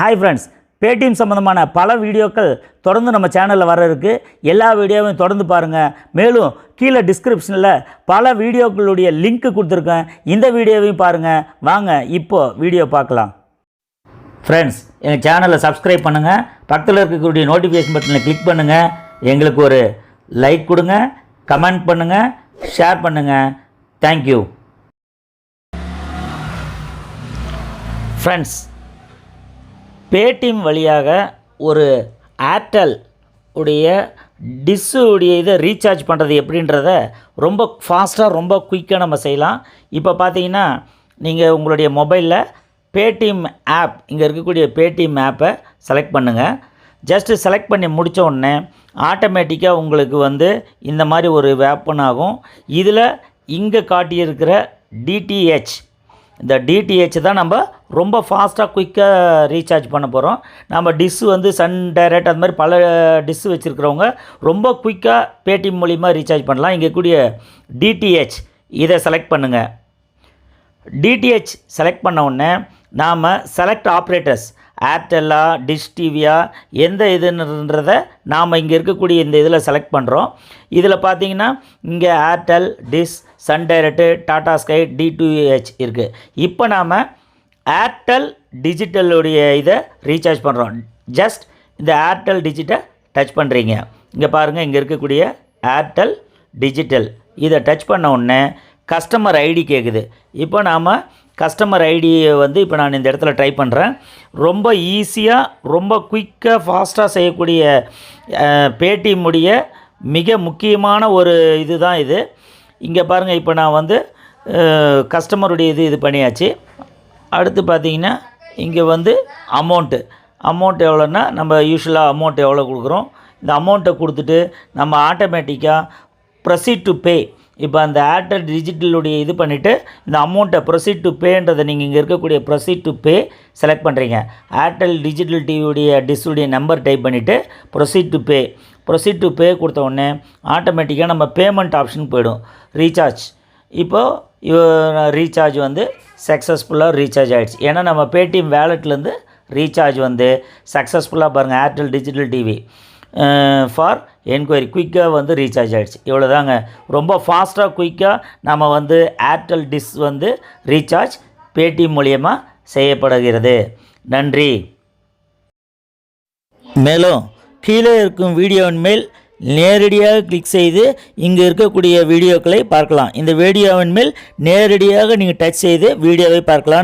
Hi friends, Paytm சம்பந்தமான பல வீடியோக்கள் தொடர்ந்து நம்ம சேனலில் வர இருக்குது. எல்லா வீடியோவையும் தொடர்ந்து பாருங்கள். மேலும் கீழே டிஸ்கிரிப்ஷனில் பல வீடியோக்களுடைய லிங்க் கொடுத்துருக்கேன். இந்த வீடியோவையும் பாருங்கள். வாங்க இப்போது வீடியோ பார்க்கலாம். ஃப்ரெண்ட்ஸ், எங்கள் சேனலை சப்ஸ்கிரைப் பண்ணுங்கள். பக்கத்தில் இருக்கக்கூடிய நோட்டிஃபிகேஷன் பட்டனை கிளிக் பண்ணுங்கள். எங்களுக்கு ஒரு லைக் கொடுங்க, கமெண்ட் பண்ணுங்கள், ஷேர் பண்ணுங்கள். Thank you friends. பேடிஎம் வழியாக ஒரு ஏர்டெல் உடைய டிஸ்ஸுடைய இதை ரீசார்ஜ் பண்ணுறது எப்படின்றத ரொம்ப ஃபாஸ்ட்டாக ரொம்ப குயிக்காக நம்ம செய்யலாம். இப்போ பார்த்தீங்கன்னா நீங்கள் உங்களுடைய மொபைலில் பேடிஎம் ஆப், இங்கே இருக்கக்கூடிய பேடிஎம் ஆப்பை செலக்ட் பண்ணுங்கள். ஜஸ்ட்டு செலக்ட் பண்ணி முடித்த உடனே ஆட்டோமேட்டிக்காக உங்களுக்கு இந்த மாதிரி ஒரு வேப்பன் ஆகும். இதில் இங்கே காட்டியிருக்கிற டிடிஹெச், இந்த டிடிஹெச் தான் நம்ம ரொம்ப ஃபாஸ்ட்டாக குயிக்காக ரீசார்ஜ் பண்ண போகிறோம். நம்ம டிஸ்ஸு சன் டைரக்ட் அது மாதிரி பல டிஸ்ஸு வச்சுருக்கிறவங்க ரொம்ப குயிக்காக பேடிஎம் மூலிமா ரீசார்ஜ் பண்ணலாம். இங்கே கூடிய டிடிஹெச் இதை செலக்ட் பண்ணுங்கள். டிடிஹெச் செலக்ட் பண்ண உடனே நாம் செலக்ட் ஆப்ரேட்டர்ஸ், ஏர்டெல்லா டிஷ் டிவியா எந்த இதுன்றதை நாம் இங்கே இருக்கக்கூடிய இந்த இதில் செலக்ட் பண்ணுறோம். இதில் பார்த்தீங்கன்னா இங்கே ஏர்டெல், டிஷ், சன் டைரக்ட், டாடா ஸ்கை, DTH இருக்குது. இப்போ நாம் ஏர்டெல் டிஜிட்டலுடைய இதை ரீசார்ஜ் பண்ணுறோம். ஜஸ்ட் இந்த ஏர்டெல் டிஜிட்டை டச் பண்ணுறீங்க. இங்கே பாருங்கள், இங்கே இருக்கக்கூடிய ஏர்டெல் டிஜிட்டல் இதை டச் பண்ண உடனே கஸ்டமர் ஐடி கேட்குது. இப்போ நாம் கஸ்டமர் ஐடியை இப்போ நான் இந்த இடத்துல ட்ரை பண்ணுறேன். ரொம்ப ஈஸியாக ரொம்ப குயிக்காக ஃபாஸ்ட்டாக செய்யக்கூடிய பேடிஎம் உடைய மிக முக்கியமான ஒரு இது தான் இது. இங்கே பாருங்கள், இப்போ நான் கஸ்டமருடைய இது பண்ணியாச்சு. அடுத்து பார்த்தீங்கன்னா இங்கே அமௌண்ட் எவ்வளோன்னா நம்ம யூஸ்வலாக அமௌண்ட் எவ்வளோ கொடுக்குறோம், இந்த அமௌண்ட்டை கொடுத்துட்டு நம்ம ஆட்டோமேட்டிக்காக ப்ரொசீட் டு பே. இப்போ அந்த ஏர்டெல் டிஜிட்டலுடைய இது பண்ணிவிட்டு இந்த அமௌண்ட்டை ப்ரொசீட் டு பேன்றதை நீங்கள் இங்கே இருக்கக்கூடிய ப்ரொசீட் டு பே செலக்ட் பண்ணுறீங்க. ஏர்டெல் டிஜிட்டல் டிவியுடைய டிஸ்ஸுடைய நம்பர் டைப் பண்ணிவிட்டு ப்ரொசீட் டு பே கொடுத்த உடனே ஆட்டோமேட்டிக்காக நம்ம பேமெண்ட் ஆப்ஷன் போய்டும். ரீசார்ஜ், இப்போது ரீசார்ஜ் சக்ஸஸ்ஃபுல்லாக ரீசார்ஜ் ஆகிடுச்சு. ஏன்னா நம்ம பேடிஎம் வேலெட்லேருந்து ரீசார்ஜ் சக்ஸஸ்ஃபுல்லாக பாருங்கள், Airtel digital TV for enquiry குயிக்காக ரீசார்ஜ் ஆகிடுச்சு. இவ்வளோ தாங்க. ரொம்ப ஃபாஸ்ட்டாக குயிக்காக நம்ம ஏர்டெல் டிஷ் ரீசார்ஜ் பேடிஎம் மூலியமாக செய்யப்படுகிறது. நன்றி. மேலும் கீழே இருக்கும் வீடியோவின் மேல் நேரடியாக கிளிக் செய்து இங்கே இருக்கக்கூடிய வீடியோக்களை பார்க்கலாம். இந்த வீடியோவின் மேல் நேரடியாக நீங்கள் டச் செய்து வீடியோவை பார்க்கலாம்.